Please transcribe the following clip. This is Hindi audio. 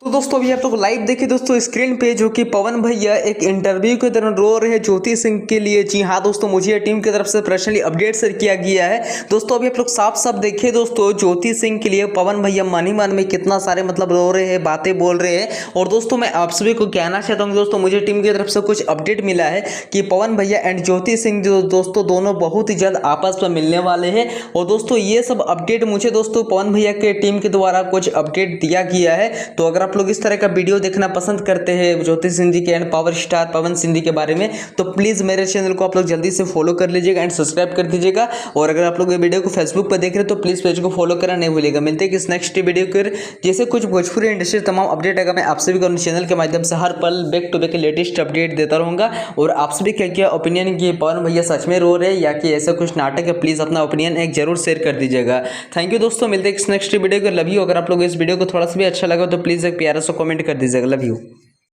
तो दोस्तों अभी आप लोग लाइव देखिए दोस्तों स्क्रीन पे जो कि पवन भैया एक इंटरव्यू के दौरान रो रहे हैं ज्योति सिंह के लिए। जी हाँ दोस्तों, मुझे टीम की तरफ से पर्सनली अपडेट शेयर किया गया है। दोस्तों अभी आप लोग साफ साफ देखिए दोस्तों, ज्योति सिंह के लिए पवन भैया मन ही मन में कितना सारे रो रहे हैं, बातें बोल रहे हैं। और दोस्तों मैं आप सभी को कहना चाहता हूँ दोस्तों, मुझे टीम की तरफ से कुछ अपडेट मिला है कि पवन भैया एंड ज्योति सिंह जो दोस्तों दोनों बहुत ही जल्द आपस में मिलने वाले हैं। और दोस्तों ये सब अपडेट मुझे दोस्तों पवन भैया के टीम के द्वारा कुछ अपडेट दिया गया है। तो अगर आप लोग इस तरह का वीडियो देखना पसंद करते हैं ज्योति सिंह जी के and power star Pawan Singh ji के बारे में, तो प्लीज मेरे चैनल को आप लोग जल्दी से फॉलो कर लीजिएगा एंड सब्सक्राइब कर दीजिएगा। और अगर आप लोग ये वीडियो को फेसबुक पर देख रहे हैं तो प्लीज पेज को फॉलो करना नहीं भूलिएगा। मिलते हैं कि नेक्स्ट वीडियो के जैसे कुछ भोजपुरी इंडस्ट्री तमाम अपडेट आएगा, मैं आप सभी को चैनल के माध्यम से हर पल back to back latest update देता रहूंगा। और आप सभी क्या क्या ओपिनियन की पवन भैया सच में रो रहे हैं या कि ऐसा कुछ नाटक है, प्लीज अपना ओपिनियन एक जरूर शेयर कर दीजिएगा। थैंक यू दोस्तों, मिलते हैं नेक्स्ट वीडियो को। Love you. अगर आप लोग इस वीडियो को थोड़ा सा भी अच्छा लगा तो प्लीज एक प्यारा सा कमेंट कर दीजिएगा। Love you.